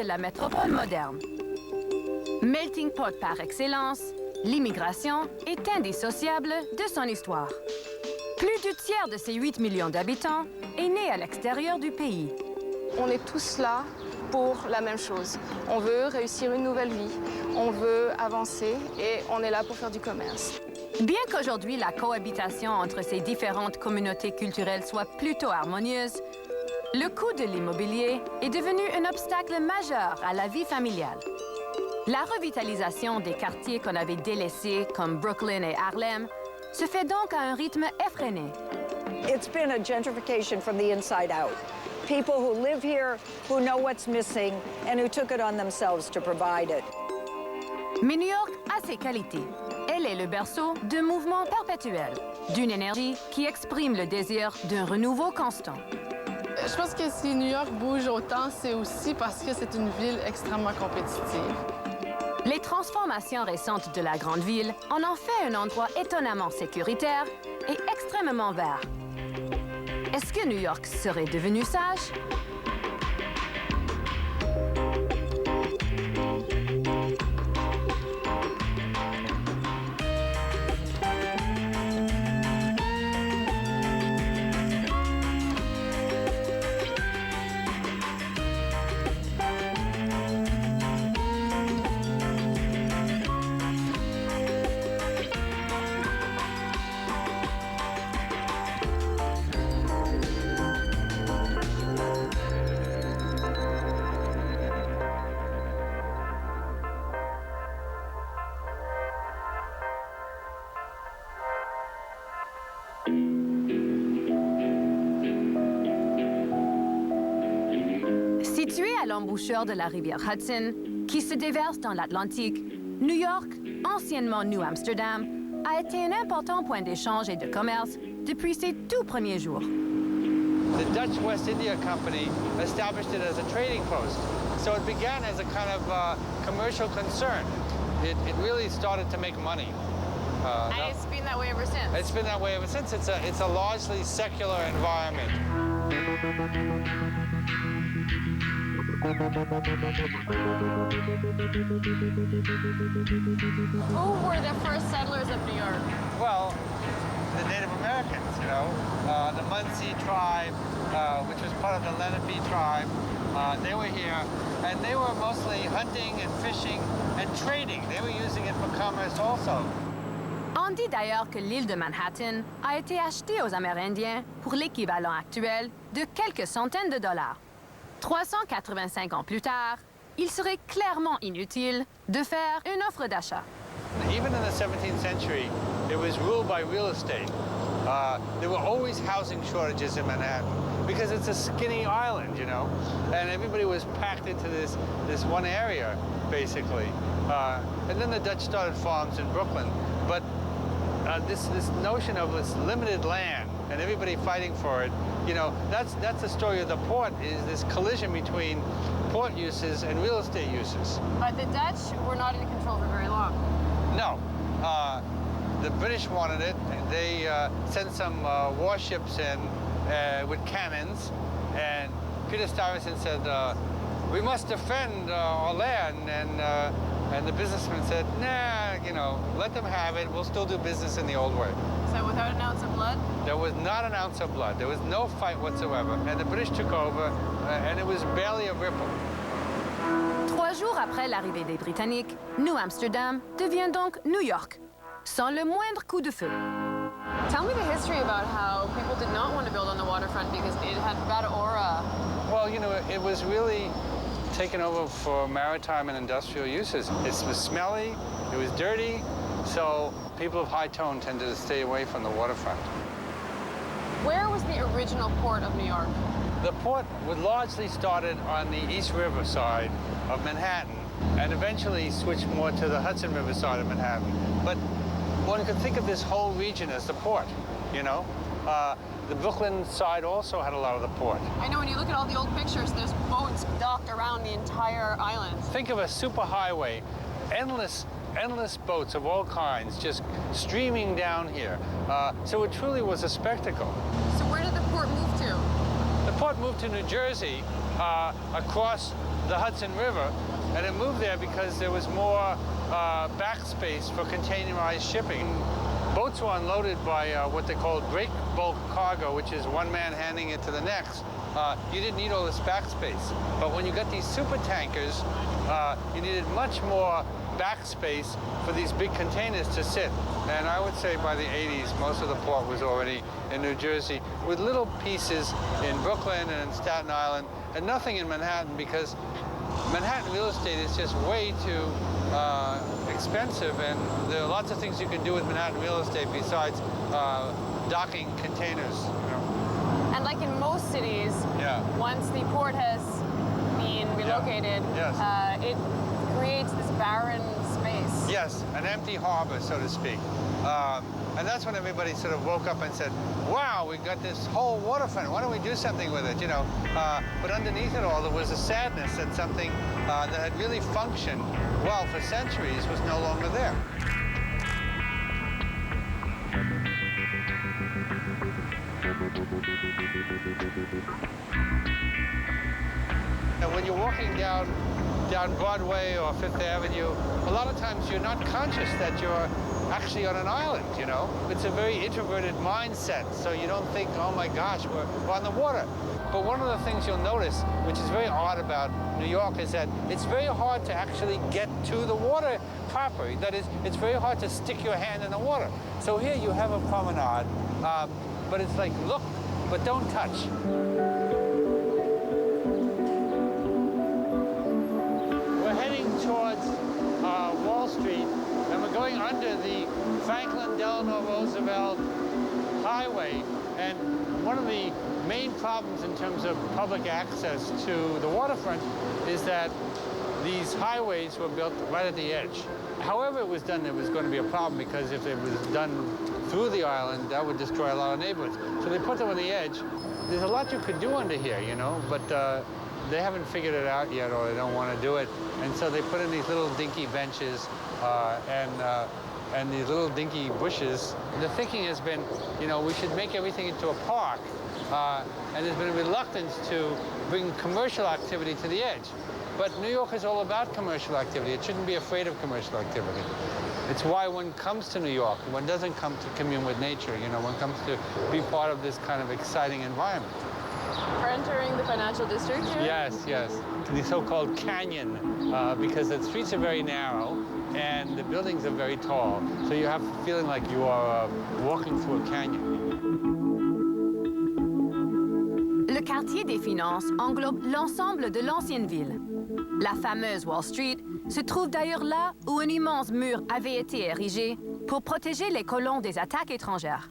la métropole moderne. Melting pot par excellence, l'immigration est indissociable de son histoire. Plus du tiers de ses 8 millions d'habitants est né à l'extérieur du pays. On est tous là pour la même chose. On veut réussir une nouvelle vie, on veut avancer et on est là pour faire du commerce. Bien qu'aujourd'hui la cohabitation entre ces différentes communautés culturelles soit plutôt harmonieuse, le coût de l'immobilier est devenu un obstacle majeur à la vie familiale. La revitalisation des quartiers qu'on avait délaissés, comme Brooklyn et Harlem, se fait donc à un rythme effréné. It's been a gentrification from the inside out. People who live here, who know what's missing, and who took it on themselves to provide it. Mais New York a ses qualités. Elle est le berceau d'un mouvement perpétuel, d'une énergie qui exprime le désir d'un renouveau constant. Je pense que si New York bouge autant, c'est aussi parce que c'est une ville extrêmement compétitive. Les transformations récentes de la grande ville en ont fait un endroit étonnamment sécuritaire et extrêmement vert. Est-ce que New York serait devenu sage? Située à l'embouchure de la rivière Hudson, qui se déverse dans l'Atlantique, New York, anciennement New Amsterdam, a été un important point d'échange et de commerce depuis ses tout premiers jours. The Dutch West India Company established it as a trading post. So it began as a kind of commercial concern. It really started to make money. And it's been that way ever since. It's been that way ever since. It's a largely secular environment. Who were the first settlers of New York? Well, the Native Americans, you know, the Munsee tribe, which was part of the Lenape tribe. They were here, and they were mostly hunting and fishing and trading. They were using it for commerce also. On dit d'ailleurs que l'île de Manhattan a été achetée aux Amérindiens pour l'équivalent actuel de quelques centaines de dollars. 385 ans plus tard, il serait clairement inutile de faire une offre d'achat. Even in the 17th century, it was ruled by real estate. There were always housing shortages in Manhattan because it's a skinny island, you know, and everybody was packed into this one area, basically. And then the Dutch started farms in Brooklyn, but this notion of this limited land and everybody fighting for it, you know, that's the story of the port, is this collision between port uses and real estate uses. But the Dutch were not in control for very long. No. The British wanted it. They sent some warships in with cannons, and Peter Stuyvesant said, we must defend our land, and the businessman said, nah, you know, let them have it. We'll still do business in the old way. So without an ounce of blood? There was not an ounce of blood. There was no fight whatsoever. And the British took over, and it was barely a ripple. 3 jours après l'arrivée des Britanniques, New Amsterdam devient donc New York, sans le moindre coup de feu. Tell me the history about how people did not want to build on the waterfront because it had bad aura. Well, you know, it was really taken over for maritime and industrial uses. It was smelly, it was dirty, so people of high tone tended to stay away from the waterfront. Where was the original port of New York? The port was largely started on the East River side of Manhattan and eventually switched more to the Hudson River side of Manhattan. But one could think of this whole region as the port, you know? The Brooklyn side also had a lot of the port. I know when you look at all the old pictures, there's boats docked around the entire island. Think of a superhighway, endless boats of all kinds just streaming down here. So it truly was a spectacle. So where did the port move to? The port moved to New Jersey across the Hudson River, and it moved there because there was more backspace for containerized shipping. Boats were unloaded by what they called break bulk cargo, which is one man handing it to the next. You didn't need all this backspace. But when you got these super tankers, you needed much more backspace for these big containers to sit. And I would say by the 80s, most of the port was already in New Jersey, with little pieces in Brooklyn and in Staten Island, and nothing in Manhattan, because Manhattan real estate is just way too expensive, and there are lots of things you can do with Manhattan real estate besides docking containers. You know? And like in most cities, once the port has been relocated, it creates this barren space. Yes, an empty harbor, so to speak. And that's when everybody sort of woke up and said, wow, we've got this whole waterfront, why don't we do something with it, you know? But underneath it all, there was a sadness that something that had really functioned well for centuries was no longer there. And when you're walking down Broadway or Fifth Avenue, a lot of times you're not conscious that you're actually on an island, you know? It's a very introverted mindset, so you don't think, oh my gosh, we're on the water. But one of the things you'll notice, which is very odd about New York, is that it's very hard to actually get to the water proper. That is, it's very hard to stick your hand in the water. So here you have a promenade, but it's like, look, but don't touch. Towards Wall Street, and we're going under the Franklin Delano Roosevelt Highway. And one of the main problems in terms of public access to the waterfront is that these highways were built right at the edge. However it was done, there was going to be a problem, because if it was done through the island, that would destroy a lot of neighborhoods. So they put them on the edge. There's a lot you could do under here, you know, but they haven't figured it out yet, or they don't want to do it. And so they put in these little dinky benches and these little dinky bushes. The thinking has been, you know, we should make everything into a park. And there's been a reluctance to bring commercial activity to the edge. But New York is all about commercial activity. It shouldn't be afraid of commercial activity. It's why one comes to New York. One doesn't come to commune with nature. You know, one comes to be part of this kind of exciting environment. For entering the financial district here? Yes, yes. The so-called canyon, because the streets are very narrow and the buildings are very tall. So you have a feeling like you are walking through a canyon. Le quartier des finances englobe l'ensemble de l'ancienne ville. La fameuse Wall Street se trouve d'ailleurs là où un immense mur avait été érigé pour protéger les colons des attaques étrangères.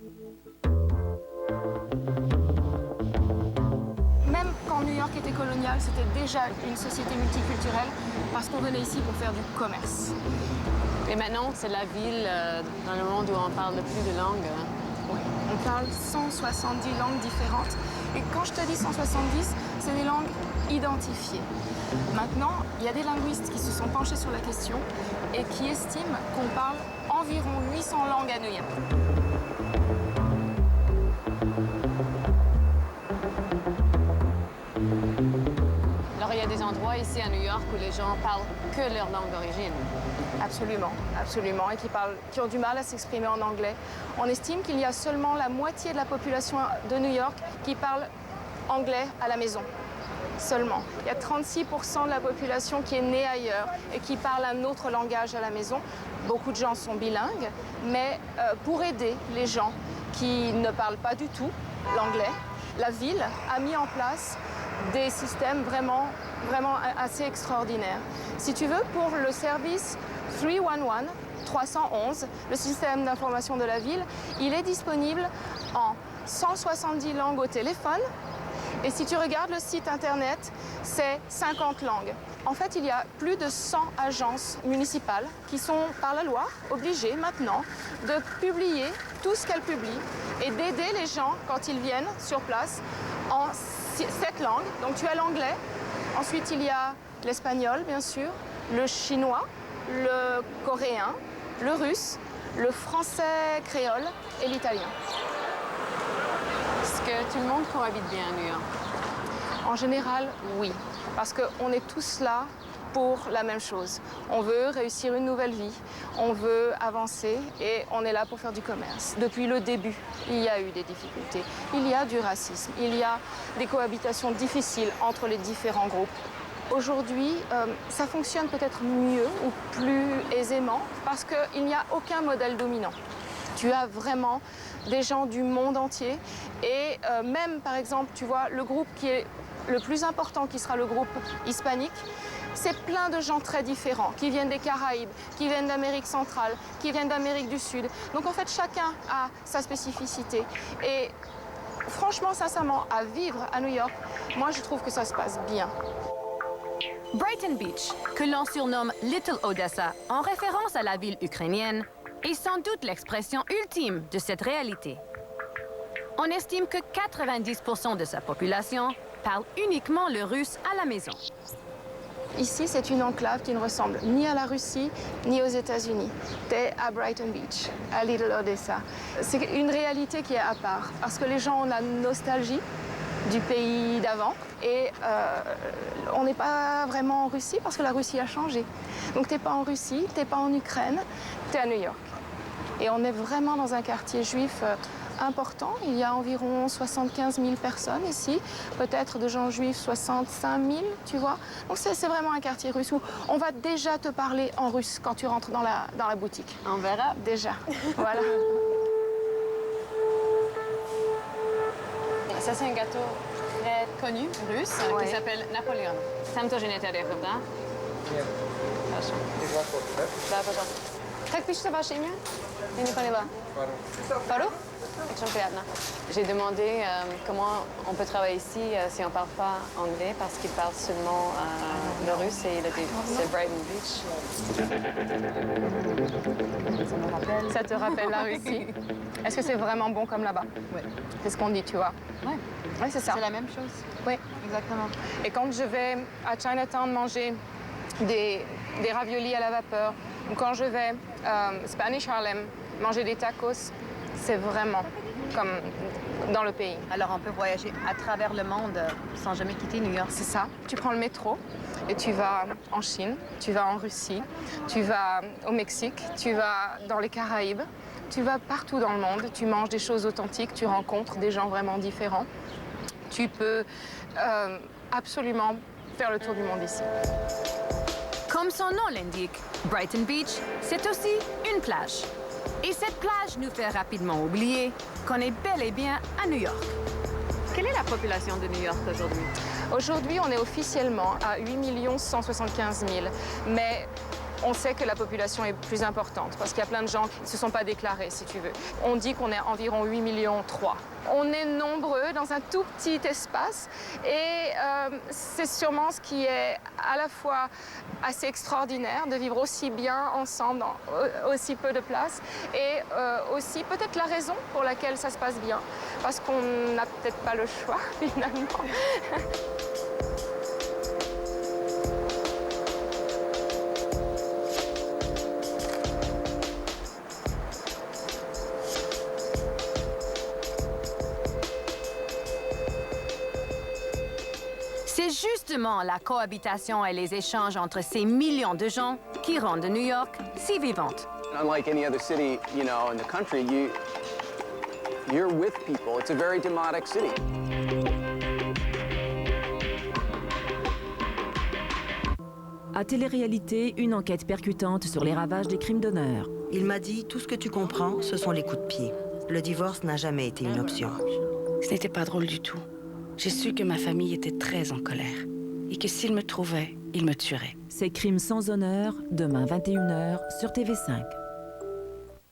Même quand New York était colonial, c'était déjà une société multiculturelle parce qu'on venait ici pour faire du commerce. Et maintenant, c'est la ville dans le monde où on parle le plus de langues. Oui, on parle 170 langues différentes. Et quand je te dis 170, c'est des langues identifiées. Maintenant, il y a des linguistes qui se sont penchés sur la question et qui estiment qu'on parle environ 800 langues à New York. Alors, il y a des endroits ici à New York où les gens parlent que leur langue d'origine. Absolument, absolument, et qui ont du mal à s'exprimer en anglais. On estime qu'il y a seulement la moitié de la population de New York qui parle anglais à la maison. Seulement. Il y a 36% de la population qui est née ailleurs et qui parle un autre langage à la maison. Beaucoup de gens sont bilingues, mais pour aider les gens qui ne parlent pas du tout l'anglais, la ville a mis en place des systèmes vraiment assez extraordinaires. Si tu veux, pour le service 311, le système d'information de la ville, il est disponible en 170 langues au téléphone. Et si tu regardes le site internet, c'est 50 langues. En fait, il y a plus de 100 agences municipales qui sont, par la loi, obligées maintenant de publier tout ce qu'elles publient et d'aider les gens quand ils viennent sur place en 7 langues. Donc tu as l'anglais, ensuite il y a l'espagnol, bien sûr, le chinois, le coréen, le russe, le français créole et l'italien. Est-ce que tout le monde cohabite bien à New York? En général, oui, parce qu'on est tous là pour la même chose. On veut réussir une nouvelle vie, on veut avancer et on est là pour faire du commerce. Depuis le début, il y a eu des difficultés, il y a du racisme, il y a des cohabitations difficiles entre les différents groupes. Aujourd'hui, ça fonctionne peut-être mieux ou plus aisément parce qu'il n'y a aucun modèle dominant. Tu as vraiment des gens du monde entier et même, par exemple, tu vois, le groupe qui est le plus important, qui sera le groupe hispanique, c'est plein de gens très différents, qui viennent des Caraïbes, qui viennent d'Amérique centrale, qui viennent d'Amérique du Sud. Donc en fait, chacun a sa spécificité. Et franchement, sincèrement, à vivre à New York, moi je trouve que ça se passe bien. Brighton Beach, que l'on surnomme Little Odessa en référence à la ville ukrainienne, est sans doute l'expression ultime de cette réalité. On estime que 90% de sa population parle uniquement le russe à la maison. Ici, c'est une enclave qui ne ressemble ni à la Russie, ni aux États-Unis. T'es à Brighton Beach, à Little Odessa. C'est une réalité qui est à part, parce que les gens ont la nostalgie du pays d'avant, et on n'est pas vraiment en Russie, parce que la Russie a changé. Donc t'es pas en Russie, t'es pas en Ukraine, t'es à New York. Et on est vraiment dans un quartier juif important. Il y a environ 75 000 personnes ici, peut-être de gens juifs 65 000, tu vois. Donc c'est vraiment un quartier russe où on va déjà te parler en russe quand tu rentres dans la boutique. On verra. Déjà, voilà. Ça, c'est un gâteau très connu, russe, qui s'appelle Napoléon. Там тоже нет орехов, да? Нет. Хорошо. Да, пожалуйста. Как пишется ваше имя? Я не поняла. Пару? J'ai demandé comment on peut travailler ici si on ne parle pas anglais, parce qu'il parle seulement le russe et il a dit c'est Brighton Beach. Ça te rappelle la Russie? Est-ce que c'est vraiment bon comme là-bas? Oui. C'est ce qu'on dit, tu vois. Oui. Oui, c'est ça. C'est la même chose. Oui. Exactement. Et quand je vais à Chinatown manger des raviolis à la vapeur, ou quand je vais Spanish Harlem manger des tacos, c'est vraiment comme dans le pays. Alors on peut voyager à travers le monde sans jamais quitter New York. C'est ça. Tu prends le métro et tu vas en Chine, tu vas en Russie, tu vas au Mexique, tu vas dans les Caraïbes, tu vas partout dans le monde, tu manges des choses authentiques, tu rencontres des gens vraiment différents. Tu peux absolument faire le tour du monde ici. Comme son nom l'indique, Brighton Beach, c'est aussi une plage. Et cette plage nous fait rapidement oublier qu'on est bel et bien à New York. Quelle est la population de New York aujourd'hui? Aujourd'hui, on est officiellement à 8 175 000, mais on sait que la population est plus importante parce qu'il y a plein de gens qui ne se sont pas déclarés, si tu veux. On dit qu'on est environ 8 millions 3. On est nombreux dans un tout petit espace et c'est sûrement ce qui est à la fois assez extraordinaire de vivre aussi bien ensemble dans aussi peu de place et aussi peut-être la raison pour laquelle ça se passe bien parce qu'on n'a peut-être pas le choix finalement. C'est justement la cohabitation et les échanges entre ces millions de gens qui rendent New York si vivante. Unlike any other city, you know, in the country, you're with people. It's a very democratic city. À télé-réalité, une enquête percutante sur les ravages des crimes d'honneur. Il m'a dit, tout ce que tu comprends, ce sont les coups de pied. Le divorce n'a jamais été une option. Ce n'était pas drôle du tout. J'ai su que ma famille était très en colère et que s'ils me trouvaient, ils me tueraient. Ces crimes sans honneur, demain 21h sur TV5.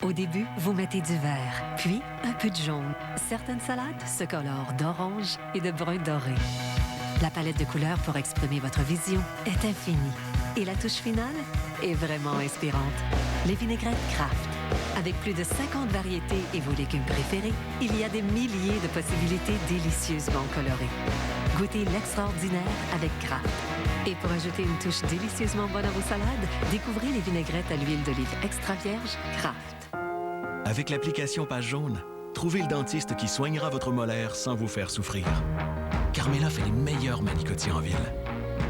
Au début, vous mettez du vert, puis un peu de jaune. Certaines salades se colorent d'orange et de brun doré. La palette de couleurs pour exprimer votre vision est infinie. Et la touche finale est vraiment inspirante. Les vinaigrettes Kraft. Avec plus de 50 variétés et vos légumes préférés, il y a des milliers de possibilités délicieusement colorées. Goûtez l'extraordinaire avec Kraft. Et pour ajouter une touche délicieusement bonne à vos salades, découvrez les vinaigrettes à l'huile d'olive extra vierge Kraft. Avec l'application Page Jaune, trouvez le dentiste qui soignera votre molaire sans vous faire souffrir. Carmela fait les meilleurs manicotiers en ville.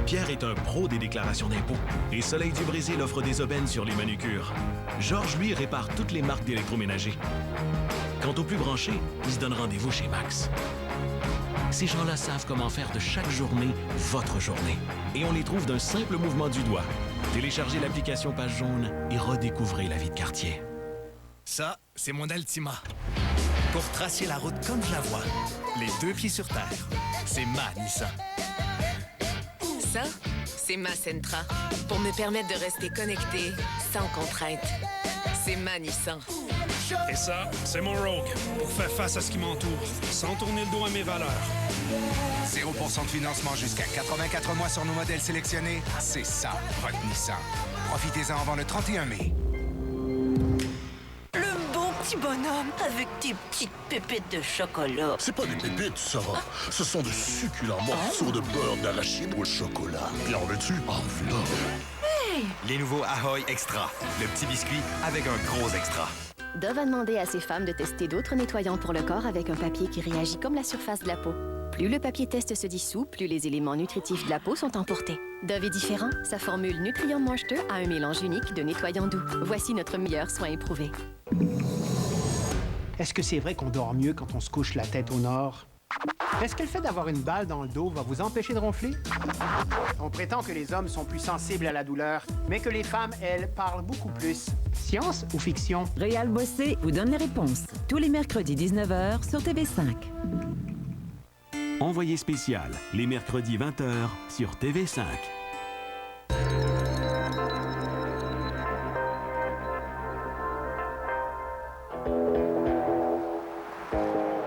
Pierre est un pro des déclarations d'impôts. Et Soleil du Brésil offre des aubaines sur les manucures. Georges, lui, répare toutes les marques d'électroménager. Quant aux plus branchés, ils se donnent rendez-vous chez Max. Ces gens-là savent comment faire de chaque journée votre journée. Et on les trouve d'un simple mouvement du doigt. Téléchargez l'application Page Jaune et redécouvrez la vie de quartier. Ça, c'est mon Altima. Pour tracer la route comme je la vois, les deux pieds sur terre, c'est ma Nissan. Ça, c'est ma Sentra. Pour me permettre de rester connecté sans contrainte. C'est ma Nissan. Et ça, c'est mon Rogue. Pour faire face à ce qui m'entoure, sans tourner le dos à mes valeurs. 0% de financement jusqu'à 84 mois sur nos modèles sélectionnés. C'est ça, votre Nissan. Profitez-en avant le 31 mai. Le bon petit bonhomme avec des petites pépites de chocolat. C'est pas des pépites, Sarah. Ce sont de succulents morceaux de beurre d'arachide au chocolat. Puis en veux-tu? En voilà. Hey! Les nouveaux Ahoy Extra. Le petit biscuit avec un gros extra. Dove a demandé à ses femmes de tester d'autres nettoyants pour le corps avec un papier qui réagit comme la surface de la peau. Plus le papier test se dissout, plus les éléments nutritifs de la peau sont emportés. Dove est différent. Sa formule Nutrient Moisture a un mélange unique de nettoyants doux. Voici notre meilleur soin éprouvé. Est-ce que c'est vrai qu'on dort mieux quand on se couche la tête au nord? Est-ce que le fait d'avoir une balle dans le dos va vous empêcher de ronfler? On prétend que les hommes sont plus sensibles à la douleur, mais que les femmes, elles, parlent beaucoup plus. Science ou fiction? Réal Bossé vous donne les réponses. Tous les mercredis 19h sur TV5. Envoyé spécial, les mercredis 20h sur TV5.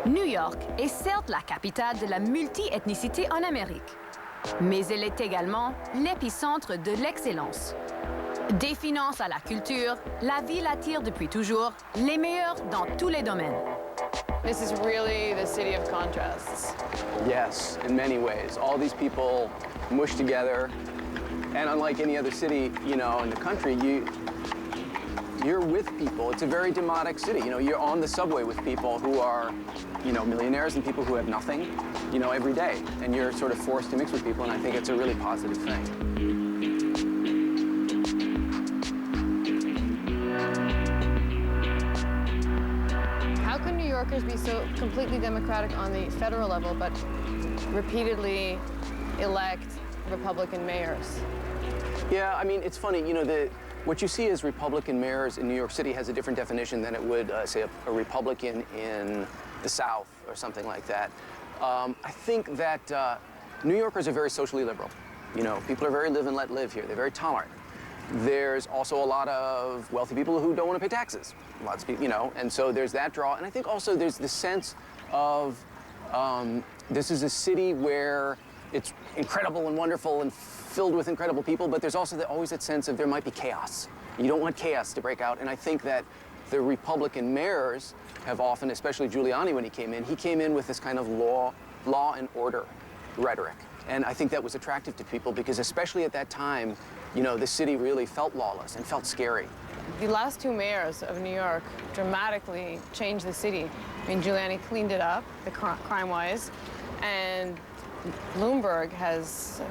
New York est certes la capitale de la multi-ethnicité en Amérique, mais elle est également l'épicentre de l'excellence. Des finances à la culture, la ville attire depuis toujours les meilleurs dans tous les domaines. This is really the city of contrasts. Yes, in many ways. All these people mushed together, and unlike any other city, you know, in the country, you're with people. It's a very demonic city. You know, you're on the subway with people who are, you know, millionaires and people who have nothing, you know, every day. And you're sort of forced to mix with people, and I think it's a really positive thing. How can New Yorkers be so completely democratic on the federal level, but repeatedly elect Republican mayors? Yeah, I mean, it's funny, you know, what you see as Republican mayors in New York City has a different definition than it would, say, a Republican in the South or something like that. I think that New Yorkers are very socially liberal. You know, people are very live and let live here. They're very tolerant. There's also a lot of wealthy people who don't want to pay taxes. Lots of people, you know, and so there's that draw. And I think also there's the sense of this is a city where it's incredible and wonderful and filled with incredible people, but there's also always that sense of there might be chaos. You don't want chaos to break out, and I think that the Republican mayors have often, especially Giuliani when he came in with this kind of law and order rhetoric. And I think that was attractive to people because especially at that time, you know, the city really felt lawless and felt scary. The last two mayors of New York dramatically changed the city. I mean, Giuliani cleaned it up, crime-wise, and Bloomberg has,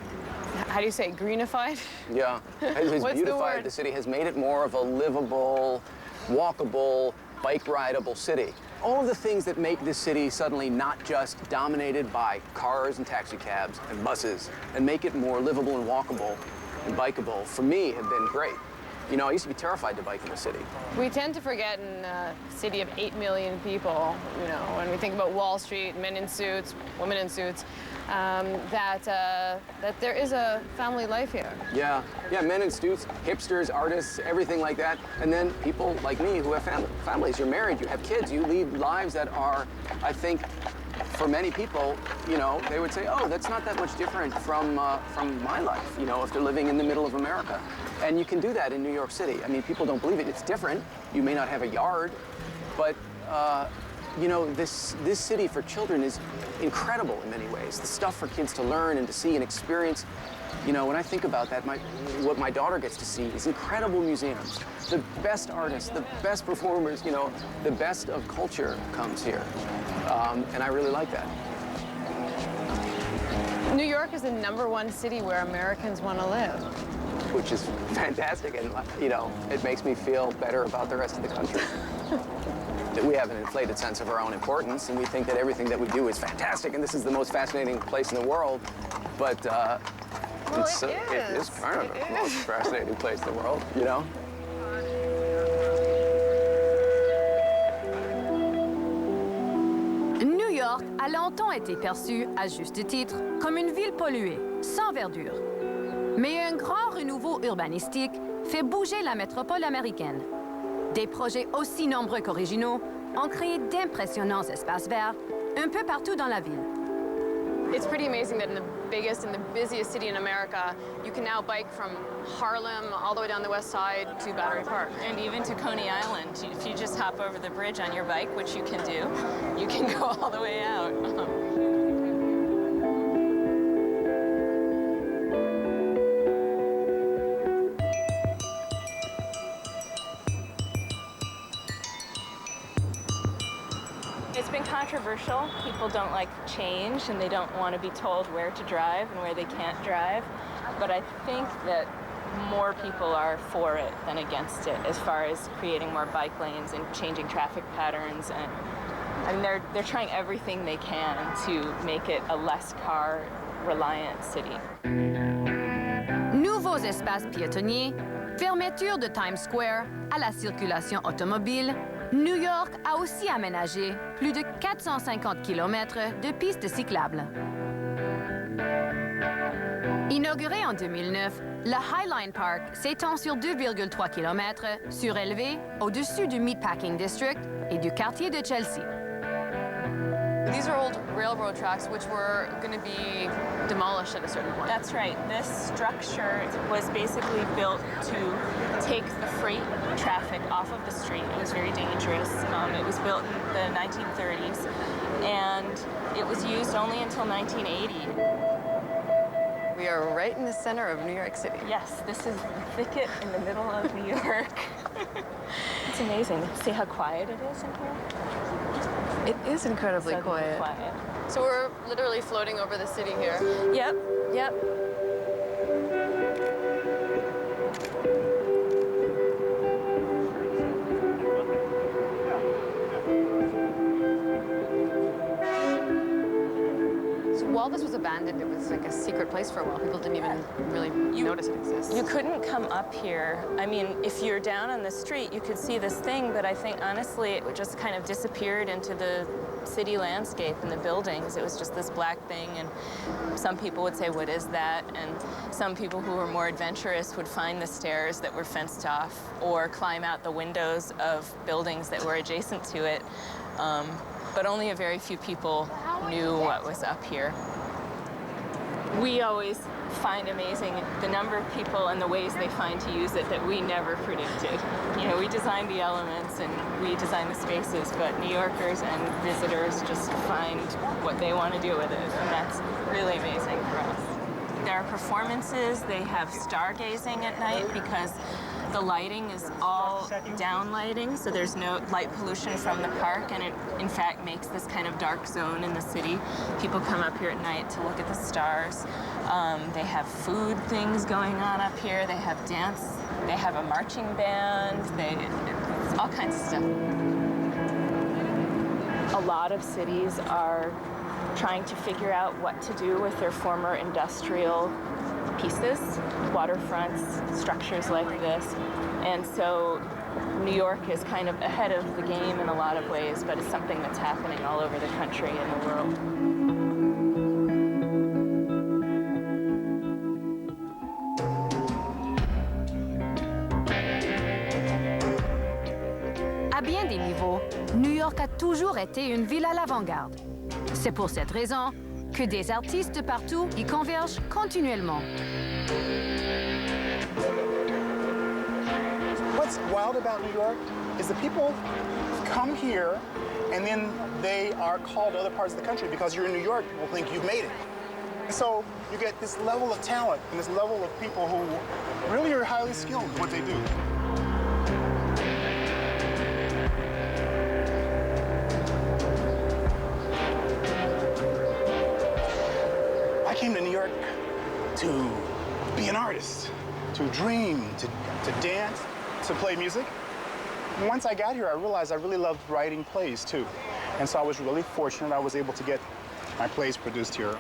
how do you say, greenified? Yeah, it has beautified the city, has made it more of a livable, walkable, bike-rideable city. All of the things that make this city suddenly not just dominated by cars and taxi cabs and buses and make it more livable and walkable and bikeable, for me, have been great. You know, I used to be terrified to bike in the city. We tend to forget in a city of 8 million people, you know, when we think about Wall Street, men in suits, women in suits, that there is a family life here. Yeah, men in suits, hipsters, artists, everything like that. And then people like me who have families. You're married, you have kids, you lead lives that are, I think, for many people, you know, they would say, oh, that's not that much different from my life, you know, if they're living in the middle of America. And you can do that in New York City. I mean, people don't believe it. It's different. You may not have a yard, but, you know, this city for children is incredible in many ways. The stuff for kids to learn and to see and experience. You know, when I think about that, what my daughter gets to see is incredible museums. The best artists, the best performers, you know, the best of culture comes here. And I really like that. New York is the #1 city where Americans want to live. Which is fantastic, and you know, it makes me feel better about the rest of the country. That we have an inflated sense of our own importance, and we think that everything that we do is fantastic, and this is the most fascinating place in the world. But well, it is kind of the most fascinating place in the world, you know? New York a longtemps été perçue, à juste titre, comme une ville polluée, sans verdure. Mais un grand renouveau urbanistique fait bouger la métropole américaine. Des projets aussi nombreux qu'originaux ont créé d'impressionnants espaces verts un peu partout dans la ville. It's pretty amazing that in the biggest and the busiest city in America, you can now bike from Harlem all the way down the west side to Battery Park. And even to Coney Island. If you just hop over the bridge on your bike, which you can do, you can go all the way out. It's been controversial. People don't like change and they don't want to be told where to drive and where they can't drive. But I think that more people are for it than against it as far as creating more bike lanes and changing traffic patterns. And I mean, they're trying everything they can to make it a less car-reliant city. Nouveaux espaces piétonniers, fermeture de Times Square à la circulation automobile, New York a aussi aménagé plus de 450 km de pistes cyclables. Inauguré en 2009, le Highline Park s'étend sur 2,3 km, surélevé au-dessus du Meatpacking District et du quartier de Chelsea. These are old railroad tracks which were going to be demolished at a certain point. That's right. This structure was basically built to take the freight traffic off of the street. It was very dangerous. It was built in the 1930s, and it was used only until 1980. We are right in the center of New York City. Yes, this is the thicket in the middle of New York. It's amazing. See how quiet it is in here? It is incredibly quiet. So we're literally floating over the city here. Yep, yep. So while this was abandoned, it was like a secret place for a while. People didn't even really notice it exists. You couldn't come up here. I mean, if you're down on the street, you could see this thing, but I think, honestly, it just kind of disappeared into the city landscape and the buildings. It was just this black thing, and some people would say, what is that? And some people who were more adventurous would find the stairs that were fenced off or climb out the windows of buildings that were adjacent to it. But only a very few people knew what was up here. We always find amazing the number of people and the ways they find to use it that we never predicted. You know, we design the elements and we design the spaces, but New Yorkers and visitors just find what they want to do with it, and that's really amazing for us. There are performances. They have stargazing at night because the lighting is all down lighting, so there's no light pollution from the park, and it, in fact, makes this kind of dark zone in the city. People come up here at night to look at the stars. They have food things going on up here. They have dance. They have a marching band. It's all kinds of stuff. A lot of cities are trying to figure out what to do with their former industrial pieces, waterfronts, structures like this. And so New York is kind of ahead of the game in a lot of ways, but it's something that's happening all over the country and the world. À bien des niveaux, New York a toujours été une ville à l'avant-garde. C'est pour cette raison que des artistes de partout y convergent continuellement. What's wild about New York is the people come here and then they are called to other parts of the country because you're in New York, people think you've made it. So you get this level of talent and this level of people who really are highly skilled in what they do. I came to New to be an artist, to dream, to dance, to play music. And once I got here, I realized I really loved writing plays too. And so I was really fortunate I was able to get my plays produced here.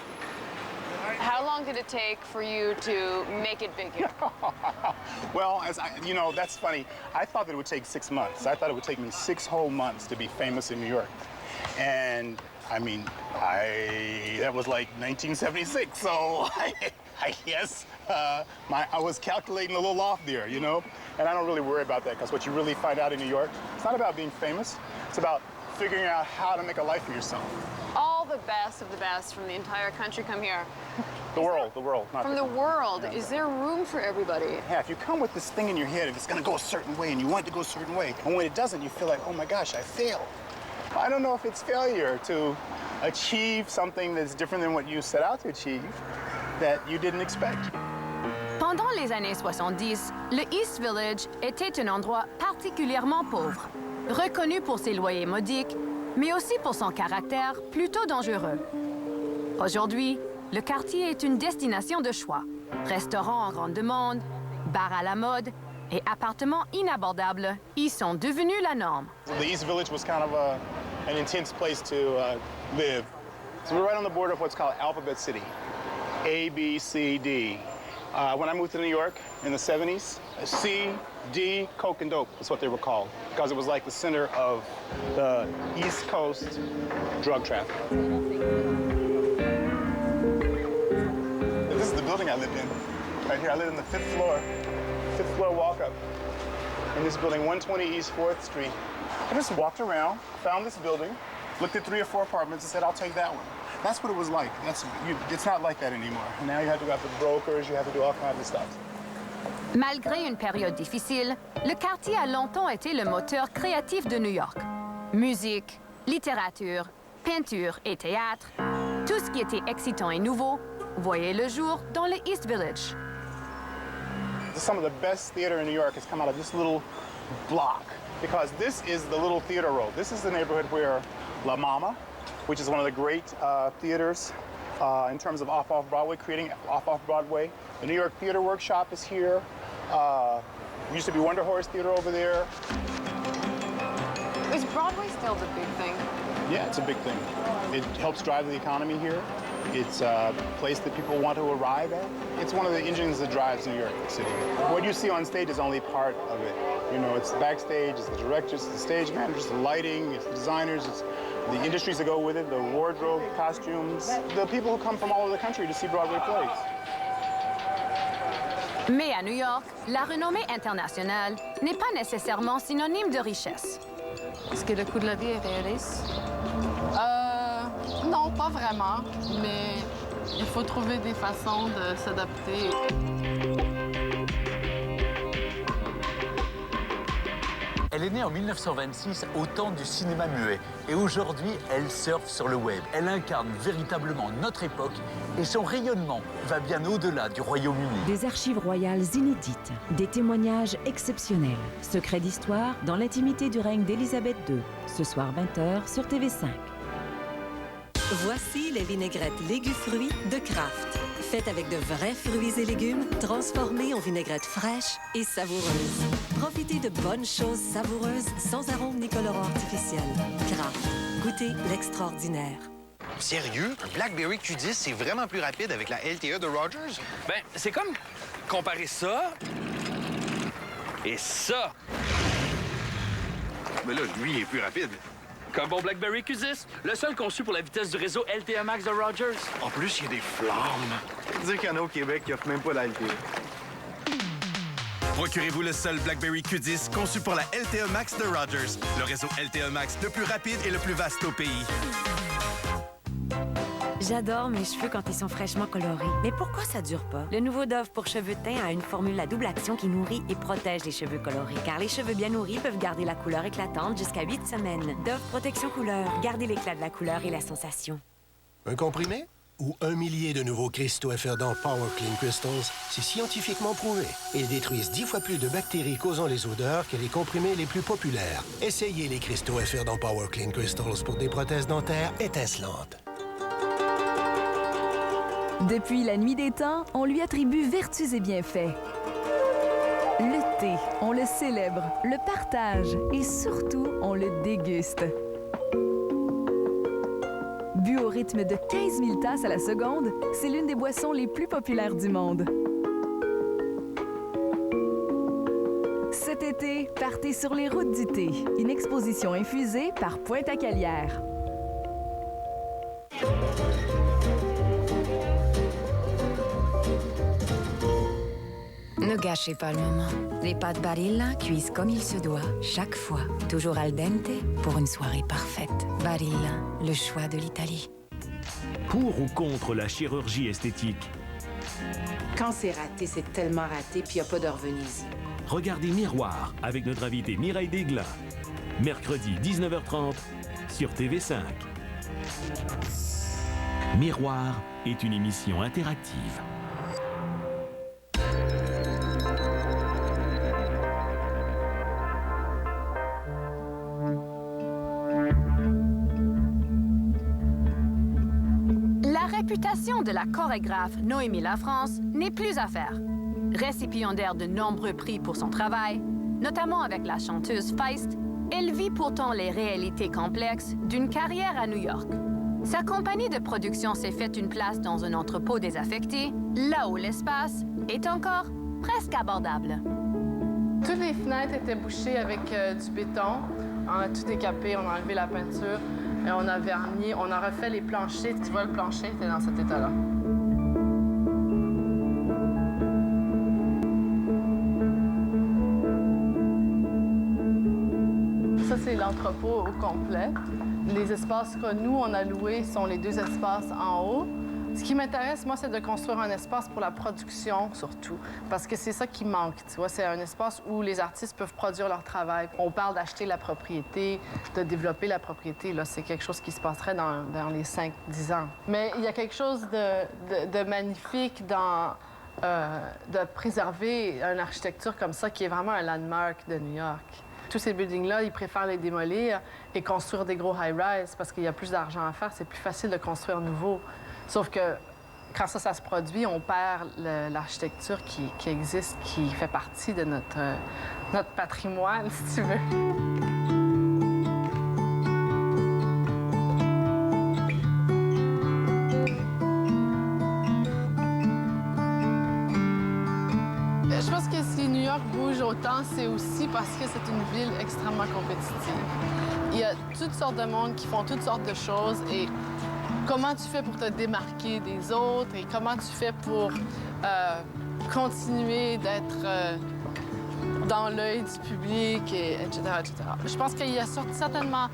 How long did it take for you to make it big here? Well, you know, that's funny. I thought that it would take 6 months. I thought it would take me 6 whole months to be famous in New York. And I mean, that was like 1976, so I guess I was calculating a little off there, you know? And I don't really worry about that, because what you really find out in New York, it's not about being famous, it's about figuring out how to make a life for yourself. All the best of the best from the entire country come here. The world. Not From the world, is there room for everybody? Yeah, if you come with this thing in your head, if it's gonna go a certain way and you want it to go a certain way, and when it doesn't, you feel like, oh my gosh, I failed. I don't know if it's failure to achieve something that's different than what you set out to achieve that you didn't expect. Pendant les années 70, le East Village était un endroit particulièrement pauvre, reconnu pour ses loyers modiques, mais aussi pour son caractère plutôt dangereux. Aujourd'hui, le quartier est une destination de choix. Restaurants en grande demande, bars à la mode et appartements inabordables y sont devenus la norme. The East Village was kind of an intense place to live. So we're right on the border of what's called Alphabet City, A, B, C, D. When I moved to New York in the 70s, C, D, Coke and Dope is what they were called, because it was like the center of the East Coast drug traffic. This is the building I lived in, right here. I lived in the fifth floor walk-up in this building, 120 East 4th Street. I just walked around, found this building, looked at 3 or 4 apartments and said, I'll take that one. That's what it was like. It's not like that anymore. Now you have to go after brokers, you have to do all kinds of stuff. Malgré une période difficile, le quartier a longtemps été le moteur créatif de New York. Musique, littérature, peinture et théâtre, tout ce qui était excitant et nouveau, voyait le jour dans le East Village. Some of the best theater in New York has come out of this little block, because this is the little theater row. This is the neighborhood where La Mama, which is one of the great theaters in terms of off-Broadway, creating off-Broadway. The New York Theater Workshop is here. Used to be Wonder Horse Theater over there. Is Broadway still the big thing? Yeah, it's a big thing. It helps drive the economy here. It's a place that people want to arrive at. It's one of the engines that drives New York City. What you see on stage is only part of it. You know, it's the backstage, it's the directors, it's the stage managers, the lighting, it's the designers, it's the industries that go with it, the wardrobe, costumes, the people who come from all over the country to see Broadway plays. Mais à New York, la renommée internationale n'est pas nécessairement synonyme de richesse. Est-ce que le coût de la vie est réaliste? Non, pas vraiment, mais il faut trouver des façons de s'adapter. Elle est née en 1926 au temps du cinéma muet et aujourd'hui, elle surfe sur le web. Elle incarne véritablement notre époque et son rayonnement va bien au-delà du Royaume-Uni. Des archives royales inédites, des témoignages exceptionnels, secrets d'histoire dans l'intimité du règne d'Élisabeth II. Ce soir 20h sur TV5. Voici les vinaigrettes légumes-fruits de Kraft. Faites avec de vrais fruits et légumes transformés en vinaigrettes fraîches et savoureuses. Profitez de bonnes choses savoureuses sans arôme ni colorant artificiel. Kraft. Goûtez l'extraordinaire. Sérieux? Un BlackBerry Q10, c'est vraiment plus rapide avec la LTE de Rogers? Ben, c'est comme comparer ça et ça. Mais là, lui, il est plus rapide. Qu'un bon BlackBerry Q10, le seul conçu pour la vitesse du réseau LTE Max de Rogers. En plus, il y a des flammes. Dire qu'il y en a au Québec qui offre même pas la LTE. Procurez-vous le seul BlackBerry Q10 conçu pour la LTE Max de Rogers, le réseau LTE Max le plus rapide et le plus vaste au pays. J'adore mes cheveux quand ils sont fraîchement colorés. Mais pourquoi ça dure pas? Le nouveau Dove pour cheveux teints a une formule à double action qui nourrit et protège les cheveux colorés. Car les cheveux bien nourris peuvent garder la couleur éclatante jusqu'à 8 semaines. Dove Protection Couleur. Gardez l'éclat de la couleur et la sensation. Un comprimé ou 1 millier de nouveaux cristaux efferdants Power Clean Crystals, c'est scientifiquement prouvé. Ils détruisent 10 fois plus de bactéries causant les odeurs que les comprimés les plus populaires. Essayez les cristaux efferdants Power Clean Crystals pour des prothèses dentaires étincelantes. Depuis la nuit des temps, on lui attribue vertus et bienfaits. Le thé, on le célèbre, le partage et surtout, on le déguste. Bu au rythme de 15 000 tasses à la seconde, c'est l'une des boissons les plus populaires du monde. Cet été, partez sur les routes du thé, une exposition infusée par Pointe-à-Calière. Ne gâchez pas le moment. Les pâtes Barilla cuisent comme il se doit, chaque fois. Toujours al dente pour une soirée parfaite. Barilla, le choix de l'Italie. Pour ou contre la chirurgie esthétique? Quand c'est raté, c'est tellement raté, puis il n'y a pas de revenus-y. Regardez Miroir avec notre invitée Mireille Desglin. Mercredi 19h30 sur TV5. Miroir est une émission interactive. La réputation de la chorégraphe Noémie Lafrance n'est plus à faire. Récipiendaire de nombreux prix pour son travail, notamment avec la chanteuse Feist, elle vit pourtant les réalités complexes d'une carrière à New York. Sa compagnie de production s'est faite une place dans un entrepôt désaffecté, là où l'espace est encore presque abordable. Toutes les fenêtres étaient bouchées avec du béton. On a tout décapé, on a enlevé la peinture, et on a verni, on a refait les planchers. Tu vois, le plancher était dans cet état-là. Ça, c'est l'entrepôt au complet. Les espaces que nous, on a loués sont les 2 espaces en haut. Ce qui m'intéresse, moi, c'est de construire un espace pour la production, surtout, parce que c'est ça qui manque, tu vois. C'est un espace où les artistes peuvent produire leur travail. On parle d'acheter la propriété, de développer la propriété. Là, c'est quelque chose qui se passerait dans les 5-10 ans. Mais il y a quelque chose de magnifique dans de préserver une architecture comme ça, qui est vraiment un landmark de New York. Tous ces buildings-là, ils préfèrent les démolir et construire des gros high-rise parce qu'il y a plus d'argent à faire. C'est plus facile de construire nouveau. Sauf que quand ça se produit, on perd l'architecture qui existe, qui fait partie de notre patrimoine, si tu veux. Je pense que si New York bouge autant, c'est aussi parce que c'est une ville extrêmement compétitive. Il y a toutes sortes de monde qui font toutes sortes de choses et comment tu fais pour te démarquer des autres et comment tu fais pour continuer d'être dans l'œil du public, etc., etc. Je pense qu'il y a certainement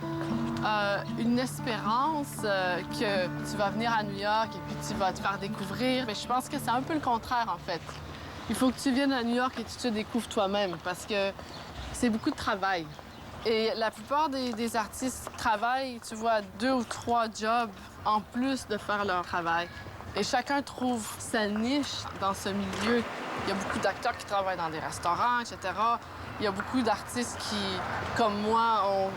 une espérance que tu vas venir à New York et puis tu vas te faire découvrir. Mais je pense que c'est un peu le contraire, en fait. Il faut que tu viennes à New York et que tu te découvres toi-même parce que c'est beaucoup de travail. Et la plupart des artistes travaillent, tu vois, 2 ou 3 jobs en plus de faire leur travail. Et chacun trouve sa niche dans ce milieu. Il y a beaucoup d'acteurs qui travaillent dans des restaurants, etc. Il y a beaucoup d'artistes qui, comme moi, ont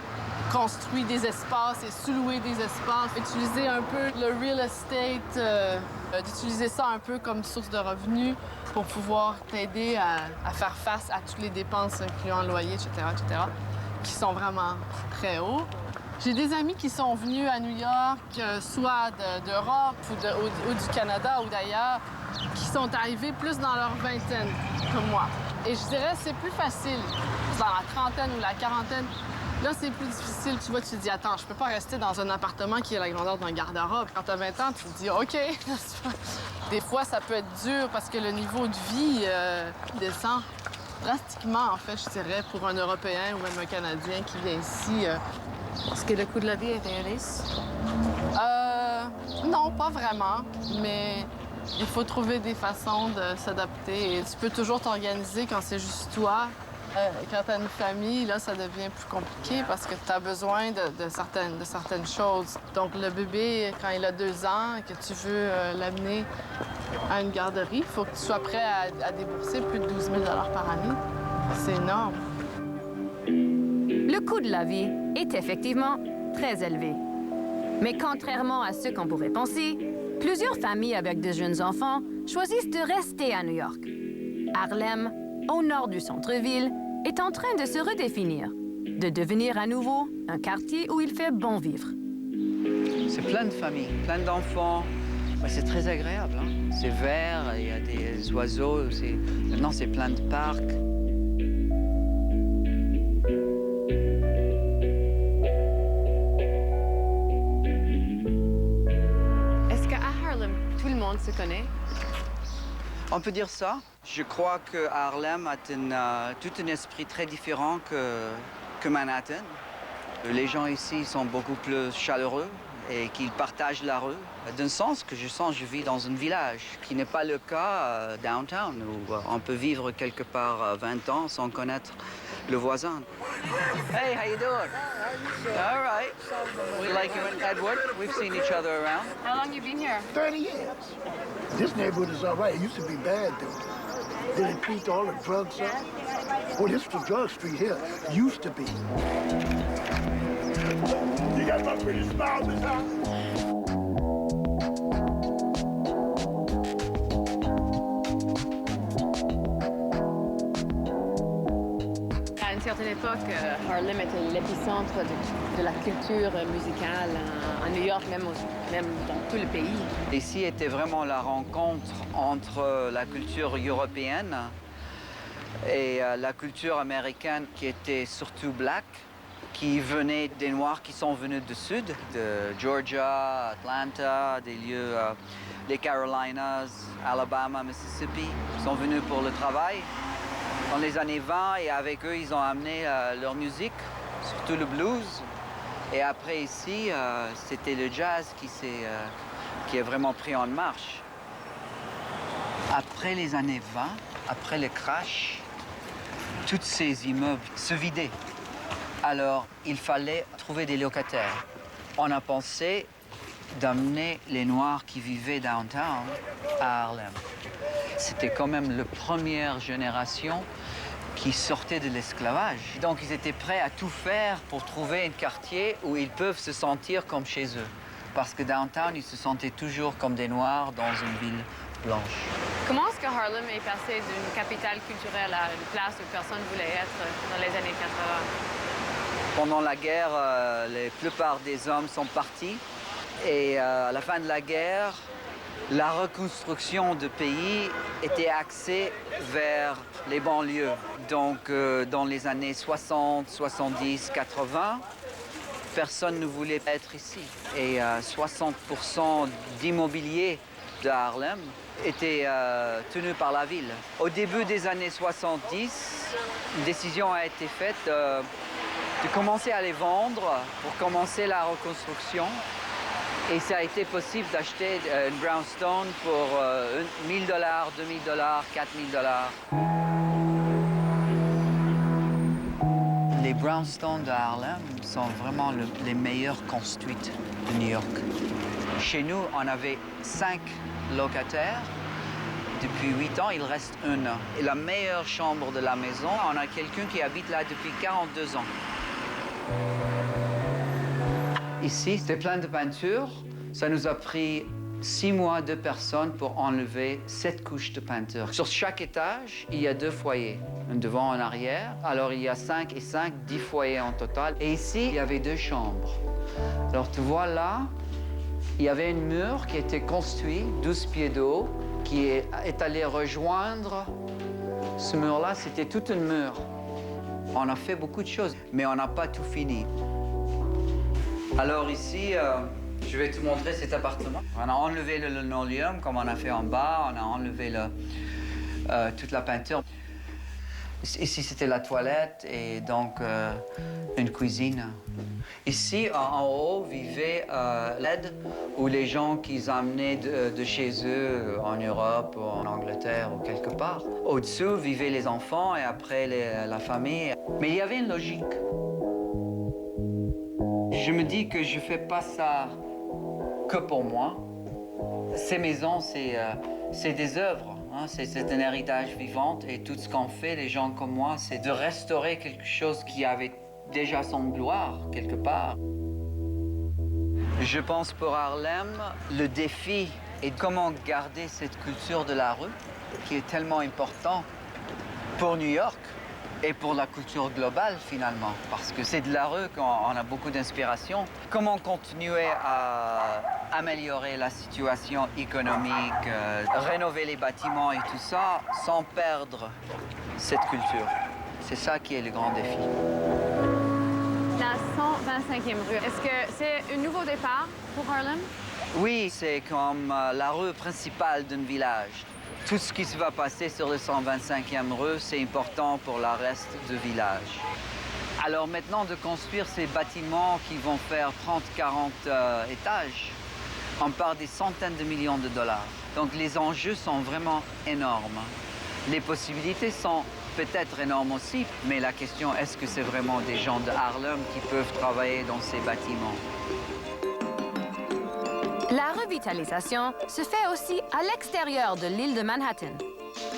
construit des espaces et sous-loué des espaces. Utiliser un peu le real estate, d'utiliser ça un peu comme source de revenus pour pouvoir t'aider à faire face à toutes les dépenses, incluant le loyer, etc., qui sont vraiment très hauts. J'ai des amis qui sont venus à New York, soit d'Europe ou du Canada ou d'ailleurs, qui sont arrivés plus dans leur vingtaine, comme moi. Et je dirais c'est plus facile, dans la trentaine ou la quarantaine. Là, c'est plus difficile. Tu vois, tu te dis, attends, je peux pas rester dans un appartement qui a la grandeur d'un garde-robe. Quand t'as 20 ans, tu te dis, OK. Des fois, ça peut être dur parce que le niveau de vie descend drastiquement, en fait, je dirais, pour un Européen ou même un Canadien qui vient ici. Est-ce que le coût de la vie est réaliste? Non, pas vraiment, mais il faut trouver des façons de s'adapter. Et tu peux toujours t'organiser quand c'est juste toi. Quand tu as une famille, là, ça devient plus compliqué parce que tu as besoin de certaines choses. Donc, le bébé, quand il a 2 ans et que tu veux l'amener à une garderie, il faut que tu sois prêt à débourser plus de 12 000 par année. C'est énorme. Le coût de la vie est effectivement très élevé. Mais contrairement à ce qu'on pourrait penser, Plusieurs familles avec de jeunes enfants choisissent de rester à New York. Harlem, au nord du centre-ville, est en train de se redéfinir, de devenir à nouveau un quartier où il fait bon vivre. C'est plein de familles, plein d'enfants. C'est très agréable, hein? C'est vert, il y a des oiseaux. Maintenant, c'est plein de parcs. Est-ce qu'à Harlem, tout le monde se connaît? On peut dire ça. Je crois que Harlem a tout un esprit très différent que Manhattan. Les gens ici sont beaucoup plus chaleureux et qu'ils partagent la rue. D'un sens que je sens, je vis dans un village, qui n'est pas le cas downtown, où on peut vivre quelque part 20 ans sans connaître le voisin. Hey, how you doing? All right. We like you and Edward. We've seen each other around. How long you been here? 30 years. This neighborhood is all right. It used to be bad, though. They increased all the drugs up. Oh, this is the drug street here. Used to be. You got my pretty smile this time. À une certaine époque, Harlem était l'épicentre de la culture musicale à New York, même dans tout le pays. Ici était vraiment la rencontre entre la culture européenne et la culture américaine qui était surtout black, qui venait des Noirs qui sont venus du sud, de Georgia, Atlanta, des lieux, les Carolinas, Alabama, Mississippi, ils sont venus pour le travail dans les années 20 et avec eux, ils ont amené leur musique, surtout le blues. Et après ici, c'était le jazz qui a vraiment pris en marche. Après les années 20, après le crash, tous ces immeubles se vidaient. Alors, il fallait trouver des locataires. On a pensé d'amener les Noirs qui vivaient downtown à Harlem. C'était quand même la première génération qui sortait de l'esclavage. Donc, ils étaient prêts à tout faire pour trouver un quartier où ils peuvent se sentir comme chez eux. Parce que downtown, ils se sentaient toujours comme des Noirs dans une ville blanche. Comment est-ce que Harlem est passé d'une capitale culturelle à une place où personne ne voulait être dans les années 80? Pendant la guerre, la plupart des hommes sont partis. Et à la fin de la guerre, la reconstruction du pays était axée vers les banlieues. Donc, dans les années 60, 70, 80, personne ne voulait être ici. Et 60% d'immobilier de Harlem était tenu par la ville. Au début des années 70, une décision a été faite de commencer à les vendre pour commencer la reconstruction. Et ça a été possible d'acheter une brownstone pour $1 000, $2 000, $4 000. Les brownstones de Harlem sont vraiment les meilleures construites de New York. Chez nous, on avait 5 locataires. Depuis 8 ans, il reste une. Et la meilleure chambre de la maison, on a quelqu'un qui habite là depuis 42 ans. Ici, c'était plein de peinture. Ça nous a pris 6 mois de personnes pour enlever 7 couches de peinture. Sur chaque étage, il y a 2 foyers, un devant et un arrière. Alors, il y a 5 et 5, 10 foyers en total. Et ici, il y avait 2 chambres. Alors, tu vois là, il y avait un mur qui était construit, 12 pieds de haut, qui est allé rejoindre ce mur-là. C'était tout un mur. On a fait beaucoup de choses, mais on n'a pas tout fini. Alors ici, je vais te montrer cet appartement. On a enlevé le linoleum, comme on a fait en bas. On a enlevé toute la peinture. Ici, c'était la toilette et donc une cuisine. Ici, en haut, vivait l'aide, où les gens qui amenaient de chez eux en Europe, ou en Angleterre ou quelque part. Au-dessous, vivaient les enfants et après la famille. Mais il y avait une logique. Je me dis que je ne fais pas ça que pour moi. Ces maisons, c'est des œuvres. Hein? C'est un héritage vivant et tout ce qu'on fait, les gens comme moi, c'est de restaurer quelque chose qui avait déjà son gloire, quelque part. Je pense pour Harlem, le défi et comment garder cette culture de la rue qui est tellement importante pour New York et pour la culture globale finalement, parce que c'est de la rue qu'on a beaucoup d'inspiration. Comment continuer à améliorer la situation économique, rénover les bâtiments et tout ça sans perdre cette culture. C'est ça qui est le grand défi. La 125e rue, est-ce que c'est un nouveau départ pour Harlem? Oui, c'est comme la rue principale d'un village. Tout ce qui se va passer sur le 125e rue, c'est important pour le reste du village. Alors maintenant, de construire ces bâtiments qui vont faire 30-40 étages, on parle des centaines de millions de dollars. Donc les enjeux sont vraiment énormes. Les possibilités sont peut-être énormes aussi, mais la question, est-ce que c'est vraiment des gens de Harlem qui peuvent travailler dans ces bâtiments? La revitalisation se fait aussi à l'extérieur de l'île de Manhattan.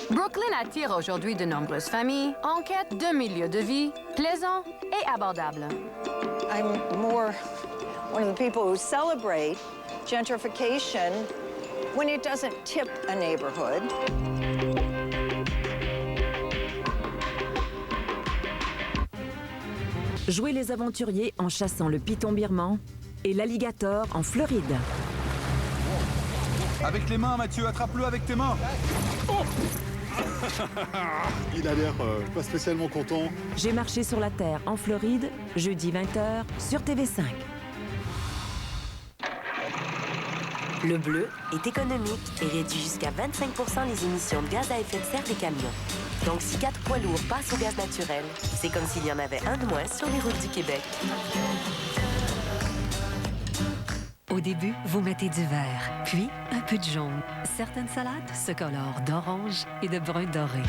Brooklyn attire aujourd'hui de nombreuses familles en quête d'un milieu de vie plaisant et abordable. I'm more one of the people who celebrate gentrification when it doesn't tip a neighborhood. Jouez les aventuriers en chassant le python birman et l'alligator en Floride. Avec les mains, Mathieu, attrape-le avec tes mains. Oh Il a l'air pas spécialement content. J'ai marché sur la Terre en Floride, jeudi 20h sur TV5. Le bleu est économique et réduit jusqu'à 25% les émissions de gaz à effet de serre des camions. Donc si 4 poids lourds passent au gaz naturel, c'est comme s'il y en avait un de moins sur les routes du Québec. Au début, vous mettez du vert, puis un peu de jaune. Certaines salades se colorent d'orange et de brun doré.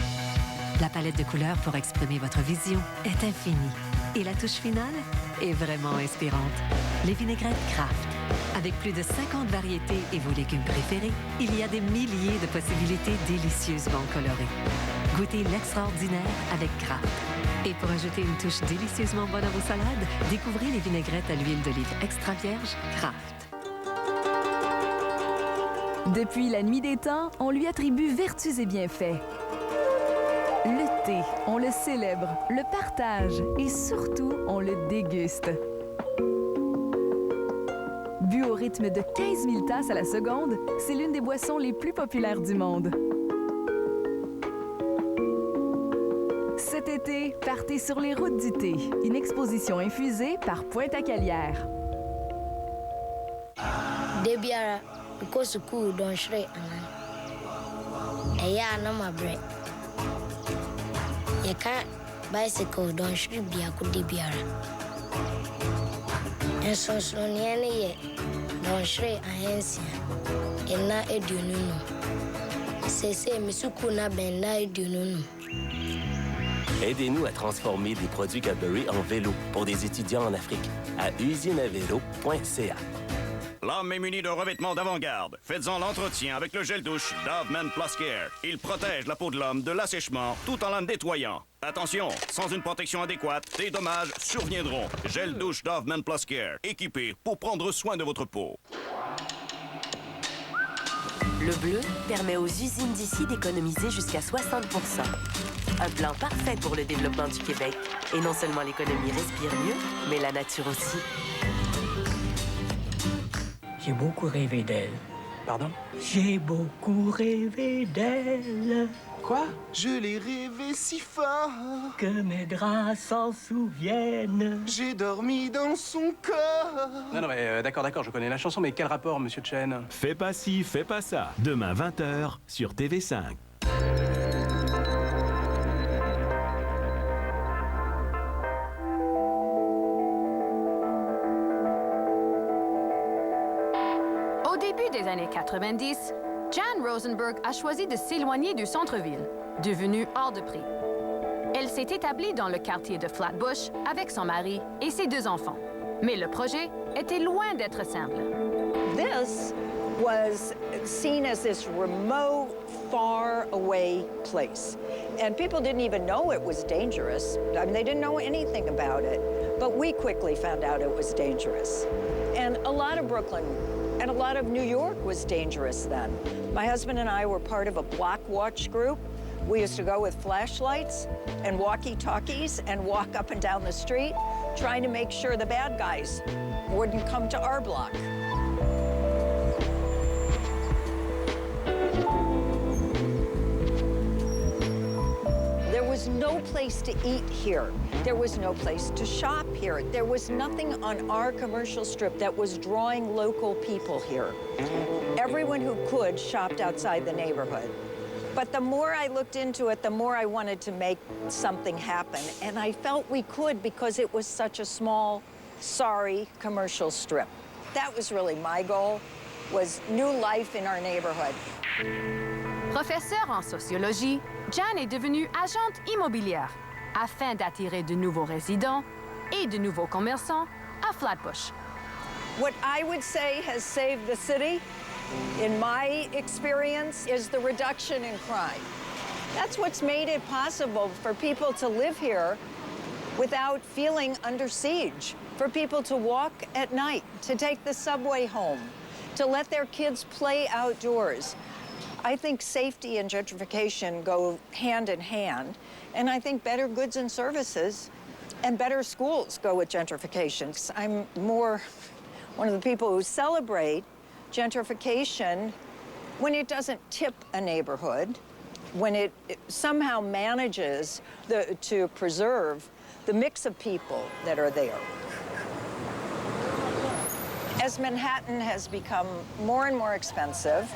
La palette de couleurs pour exprimer votre vision est infinie. Et la touche finale est vraiment inspirante. Les vinaigrettes Kraft. Avec plus de 50 variétés et vos légumes préférés, il y a des milliers de possibilités délicieusement colorées. Goûtez l'extraordinaire avec Kraft. Et pour ajouter une touche délicieusement bonne à vos salades, découvrez les vinaigrettes à l'huile d'olive extra vierge Kraft. Depuis la nuit des temps, on lui attribue vertus et bienfaits. Le thé, on le célèbre, le partage et surtout, on le déguste. Bu au rythme de 15 000 tasses à la seconde, c'est l'une des boissons les plus populaires du monde. Cet été, partez sur les routes du thé, une exposition infusée par Pointe-à-Calière. Debiara, because school don't shrink, and yeah, no my bread. You can't bicycle don't shrink be a good debiara. And so nearly don't shrink a handsome, and not a dununo. Say, Misuku na benda a dununo. Aidez-nous à transformer des produits Cadbury en vélo pour des étudiants en Afrique à usineavélo.ca. L'homme est muni d'un revêtement d'avant-garde. Faites-en l'entretien avec le gel douche Dove Men Plus Care. Il protège la peau de l'homme de l'assèchement tout en la nettoyant. Attention, sans une protection adéquate, des dommages surviendront. Gel douche Dove Men Plus Care, équipé pour prendre soin de votre peau. Le bleu permet aux usines d'ici d'économiser jusqu'à 60%. Un plan parfait pour le développement du Québec. Et non seulement l'économie respire mieux, mais la nature aussi. J'ai beaucoup rêvé d'elle. Pardon? J'ai beaucoup rêvé d'elle. Quoi? Je l'ai rêvé si fort que mes draps s'en souviennent. J'ai dormi dans son corps. Non, mais d'accord, je connais la chanson, mais quel rapport, monsieur Chen? Fais pas ci, fais pas ça. Demain 20h sur TV5. Au début des années 90, Jan Rosenberg a choisi de s'éloigner du centre-ville, devenu hors de prix. Elle s'est établie dans le quartier de Flatbush avec son mari et ses 2 enfants. Mais le projet était loin d'être simple. This was seen as this remote, far away place. And people didn't even know it was dangerous. I mean, they didn't know anything about it. But we quickly found out it was dangerous. And a lot of Brooklyn And a lot of New York was dangerous then. My husband and I were part of a block watch group. We used to go with flashlights and walkie-talkies and walk up and down the street, trying to make sure the bad guys wouldn't come to our block. There was no place to eat here. There was no place to shop here. There was nothing on our commercial strip that was drawing local people here. Everyone who could shopped outside the neighborhood. But the more I looked into it, the more I wanted to make something happen. And I felt we could because it was such a small, sorry commercial strip. That was really my goal, was new life in our neighborhood. Professeure en sociologie, Jan est devenue agente immobilière afin d'attirer de nouveaux résidents et de nouveaux commerçants à Flatbush. What I would say has saved the city, in my experience, is the reduction in crime. That's what's made it possible for people to live here without feeling under siege, for people to walk at night, to take the subway home, to let their kids play outdoors. I think safety and gentrification go hand in hand, and I think better goods and services and better schools go with gentrification. I'm more one of the people who celebrate gentrification when it doesn't tip a neighborhood, when it somehow manages to preserve the mix of people that are there. As Manhattan has become more and more expensive,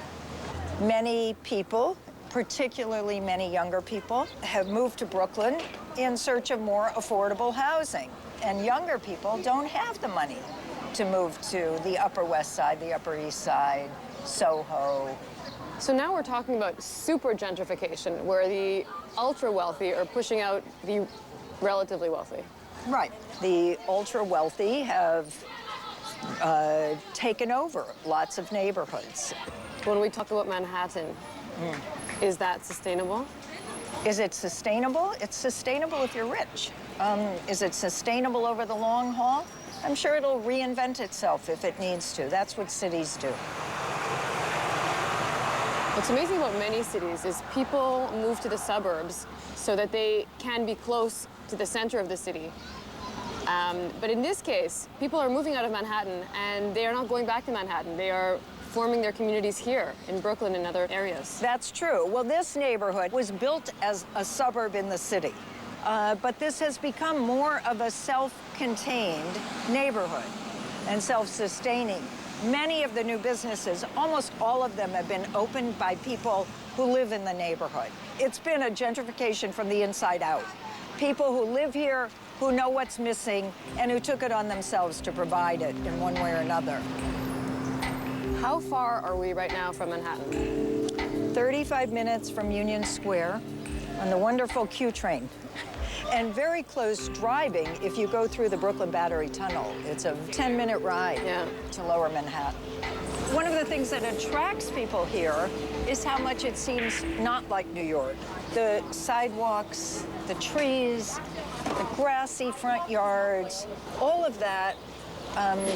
many people, particularly many younger people, have moved to Brooklyn in search of more affordable housing. And younger people don't have the money to move to the Upper West Side, the Upper East Side, Soho. So now we're talking about super gentrification, where the ultra-wealthy are pushing out the relatively wealthy. Right. The ultra-wealthy have taken over lots of neighborhoods. When we talk about Manhattan, is that sustainable? Is it sustainable? It's sustainable if you're rich. Is it sustainable over the long haul? I'm sure it'll reinvent itself if it needs to. That's what cities do. What's amazing about many cities is people move to the suburbs so that they can be close to the center of the city. But in this case, people are moving out of Manhattan and they are not going back to Manhattan. They are forming their communities here in Brooklyn and other areas. That's true. Well, this neighborhood was built as a suburb in the city. But this has become more of a self-contained neighborhood and self-sustaining. Many of the new businesses, almost all of them, have been opened by people who live in the neighborhood. It's been a gentrification from the inside out. People who live here, who know what's missing, and who took it on themselves to provide it in one way or another. How far are we right now from Manhattan? 35 minutes from Union Square on the wonderful Q train. And very close driving if you go through the Brooklyn Battery Tunnel. It's a 10-minute ride to Lower Manhattan. One of the things that attracts people here is how much it seems not like New York. The sidewalks, the trees, the grassy front yards, all of that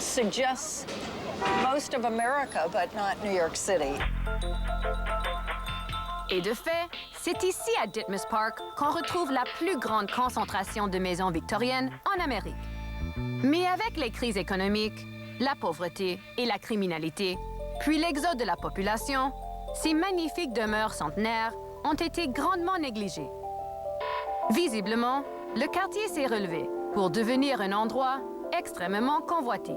suggests most of America, but not New York City. Et de fait, c'est ici à Ditmas Park qu'on retrouve la plus grande concentration de maisons victoriennes en Amérique. Mais avec les crises économiques, la pauvreté et la criminalité, puis l'exode de la population, ces magnifiques demeures centenaires ont été grandement négligées. Visiblement, le quartier s'est relevé pour devenir un endroit extrêmement convoité.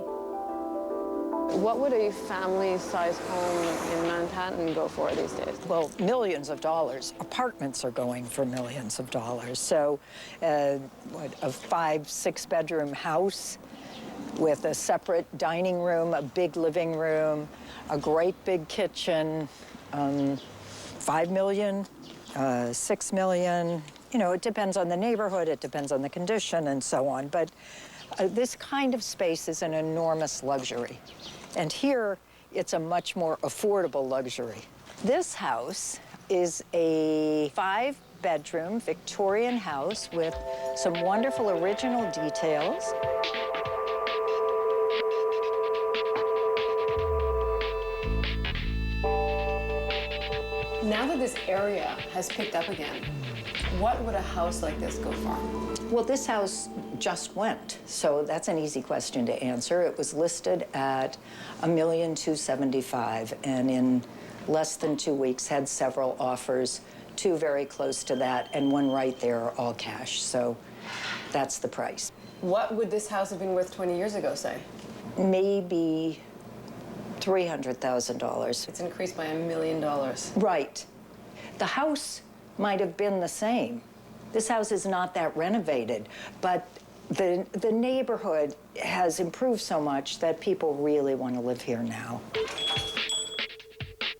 What would a family-sized home in Manhattan go for these days? Well, millions of dollars. Apartments are going for millions of dollars. So, a 5-6 bedroom house with a separate dining room, a big living room, a great big kitchen, $5 million, $6 million. You know, it depends on the neighborhood, it depends on the condition, and so on. But this kind of space is an enormous luxury. And here, it's a much more affordable luxury. This house is a 5-bedroom Victorian house with some wonderful original details. Now that this area has picked up again, what would a house like this go for? Well, this house just went, so that's an easy question to answer. It was listed at $1,275,000, and in less than 2 weeks had several offers, 2 very close to that, and 1 right there, all cash. So that's the price. What would this house have been worth 20 years ago, say? Maybe $300,000. It's increased by $1 million. Right. The house might have been the same. This house is not that renovated, but the neighborhood has improved so much that people really want to live here now.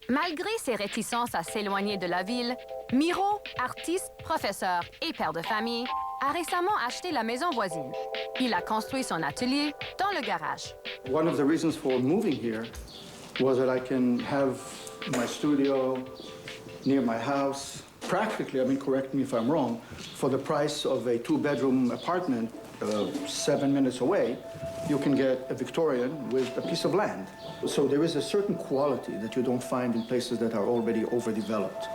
Malgré ses réticences à s'éloigner de la ville, Miro, artiste, professeur et père de famille, a récemment acheté la maison voisine. Il a construit son atelier dans le garage. One of the reasons for moving here was that I can have my studio near my house. Practically, I mean, correct me if I'm wrong, for the price of a 2-bedroom apartment 7 minutes away, you can get a Victorian with a piece of land. So there is a certain quality that you don't find in places that are already overdeveloped.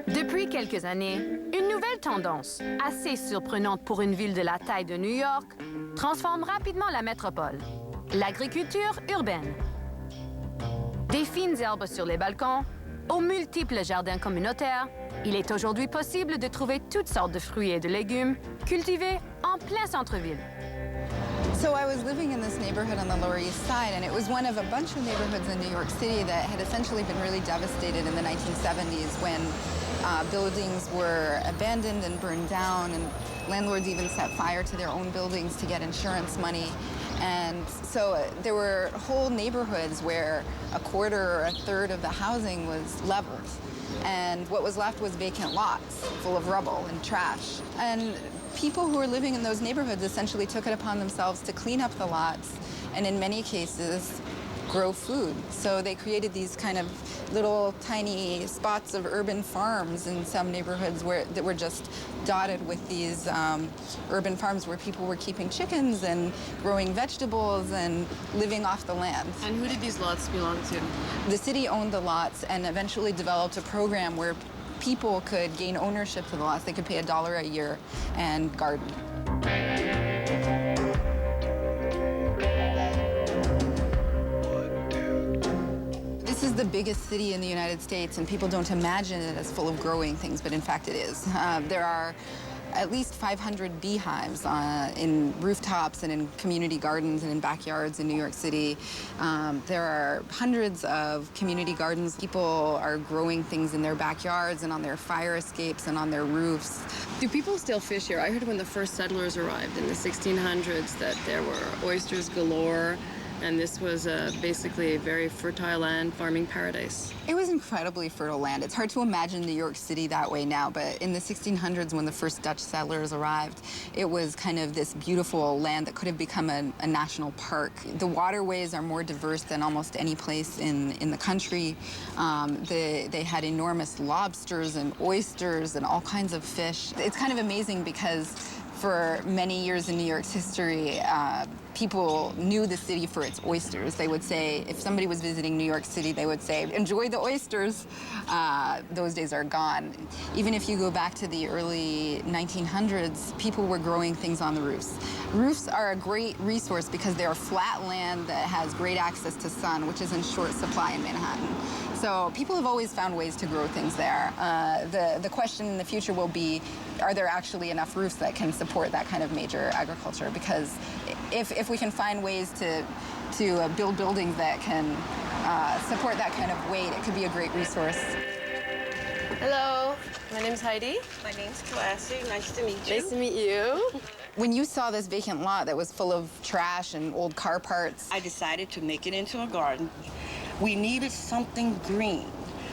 Depuis quelques années, une nouvelle tendance, assez surprenante pour une ville de la taille de New York, transforme rapidement la métropole. L'agriculture urbaine. Des fines herbes sur les balcons, aux multiples jardins communautaires, il est aujourd'hui possible de trouver toutes sortes de fruits et de légumes cultivés en plein centre-ville. So I was living in this neighborhood on the Lower East Side, and it was one of a bunch of neighborhoods in New York City that had essentially been really devastated in the 1970s when buildings were abandoned and burned down, and landlords even set fire to their own buildings to get insurance money. And so there were whole neighborhoods where a quarter or a third of the housing was leveled. And what was left was vacant lots full of rubble and trash. And people who were living in those neighborhoods essentially took it upon themselves to clean up the lots and in many cases grow food. So they created these kind of little tiny spots of urban farms in some neighborhoods that were just dotted with these urban farms where people were keeping chickens and growing vegetables and living off the land. And who did these lots belong to? The city owned the lots and eventually developed a program where people could gain ownership to the lots. They could pay $1 a year and garden. This is the biggest city in the United States, and people don't imagine it as full of growing things, but in fact it is. There are at least 500 beehives in rooftops and in community gardens and in backyards in New York City. There are hundreds of community gardens. People are growing things in their backyards and on their fire escapes and on their roofs. Do people still fish here? I heard when the first settlers arrived in the 1600s that there were oysters galore, and this was basically a very fertile land, farming paradise. It was incredibly fertile land. It's hard to imagine New York City that way now, but in the 1600s when the first Dutch settlers arrived, it was kind of this beautiful land that could have become a national park. The waterways are more diverse than almost any place in the country. They had enormous lobsters and oysters and all kinds of fish. It's kind of amazing because for many years in New York's history, people knew the city for its oysters. They would say, if somebody was visiting New York City, they would say, enjoy the oysters. Those days are gone. Even if you go back to the early 1900s, people were growing things on the roofs. Roofs are a great resource because they're flat land that has great access to sun, which is in short supply in Manhattan. So people have always found ways to grow things there. The question in the future will be, are there actually enough roofs that can support that kind of major agriculture? Because if we can find ways to build buildings that can support that kind of weight, it could be a great resource. Hello, my name's Heidi. My name's Classy. Nice to meet you. Nice to meet you. When you saw this vacant lot that was full of trash and old car parts, I decided to make it into a garden. We needed something green.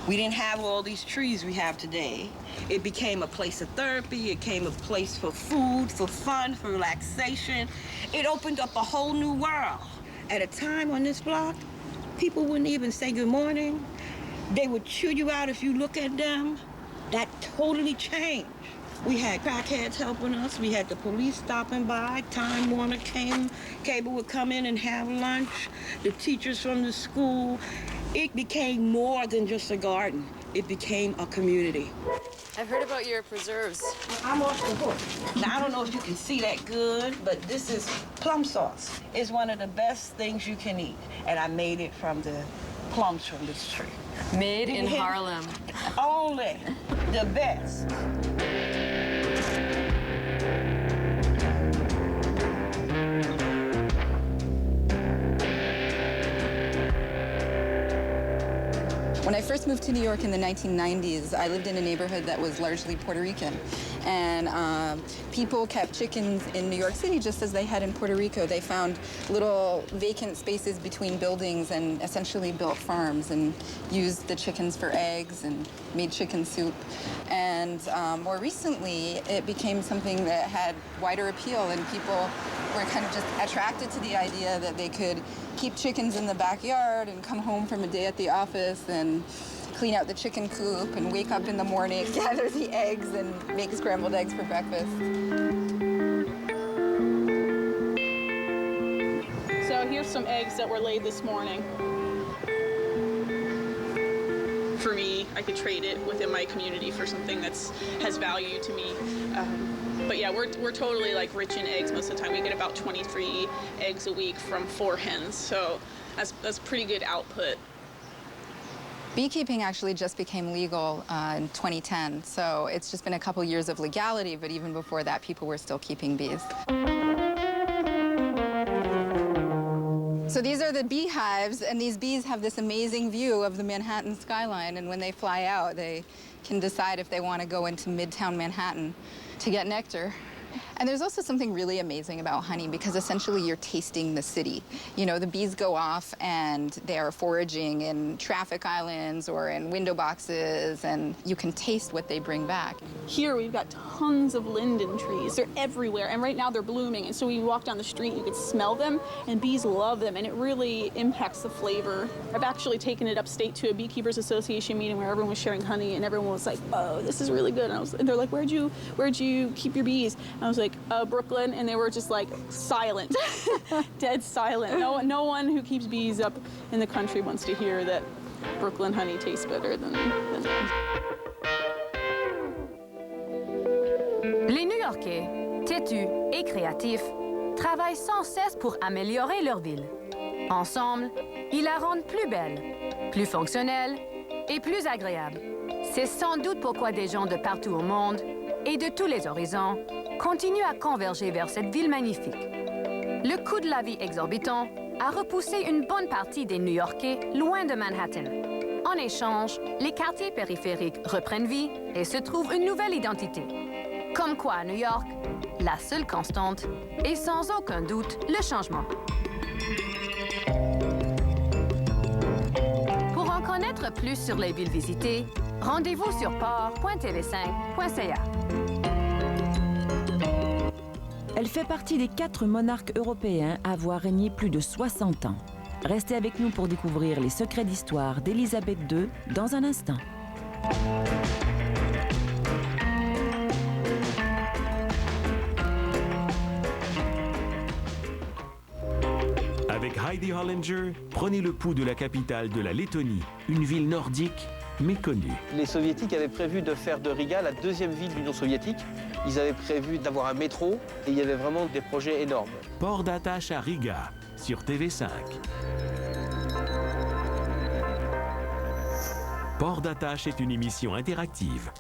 We didn't have all these trees we have today. It became a place of therapy. It became a place for food, for fun, for relaxation. It opened up a whole new world. At a time on this block, people wouldn't even say good morning. They would chew you out if you look at them. That totally changed. We had crackheads helping us. We had the police stopping by. Time Warner came. Cable would come in and have lunch. The teachers from the school. It became more than just a garden. It became a community. I've heard about your preserves. I'm off the hook. Now, I don't know if you can see that good, but this is plum sauce. It's one of the best things you can eat. And I made it from the plums from this tree. Made in Harlem. Only the best. When I first moved to New York in the 1990s, I lived in a neighborhood that was largely Puerto Rican. And people kept chickens in New York City just as they had in Puerto Rico. They found little vacant spaces between buildings and essentially built farms and used the chickens for eggs and made chicken soup. And more recently, it became something that had wider appeal, and people were kind of just attracted to the idea that they could keep chickens in the backyard and come home from a day at the office and clean out the chicken coop and wake up in the morning, gather the eggs, and make scrambled eggs for breakfast. So here's some eggs that were laid this morning. For me, I could trade it within my community for something that's has value to me. But yeah, we're totally like rich in eggs most of the time. We get about 23 eggs a week from 4 hens, so that's pretty good output. Beekeeping actually just became legal in 2010, so it's just been a couple years of legality, but even before that, people were still keeping bees. So these are the beehives, and these bees have this amazing view of the Manhattan skyline, and when they fly out, they can decide if they want to go into Midtown Manhattan to get nectar. And there's also something really amazing about honey, because essentially you're tasting the city. You know, the bees go off and they are foraging in traffic islands or in window boxes, and you can taste what they bring back. Here we've got tons of linden trees. They're everywhere, and right now they're blooming. And so when you walk down the street, you can smell them, and bees love them, and it really impacts the flavor. I've actually taken it upstate to a Beekeepers Association meeting where everyone was sharing honey, and everyone was like, "Oh, this is really good." And they're like, "Where'd you keep your bees?" And I was like, "Brooklyn," and they were just like silent, dead silent. No one who keeps bees up in the country wants to hear that Brooklyn honey tastes better than Les New-Yorkais, têtus et créatifs, travaillent sans cesse pour améliorer leur ville. Ensemble, ils la rendent plus belle, plus fonctionnelle et plus agréable. C'est sans doute pourquoi des gens de partout au monde et de tous les horizons continuent à converger vers cette ville magnifique. Le coût de la vie exorbitant a repoussé une bonne partie des New-Yorkais loin de Manhattan. En échange, les quartiers périphériques reprennent vie et se trouvent une nouvelle identité. Comme quoi, à New York, la seule constante est sans aucun doute le changement. Pour en connaître plus sur les villes visitées, rendez-vous sur port.tv5.ca. Elle fait partie des 4 monarques européens à avoir régné plus de 60 ans. Restez avec nous pour découvrir les secrets d'histoire d'Élisabeth II dans un instant. Avec Heidi Hollinger, prenez le pouls de la capitale de la Lettonie, une ville nordique méconnue. Les Soviétiques avaient prévu de faire de Riga la 2e ville de l'Union soviétique. Ils avaient prévu d'avoir un métro et il y avait vraiment des projets énormes. Port d'attache à Riga, sur TV5. Port d'attache est une émission interactive.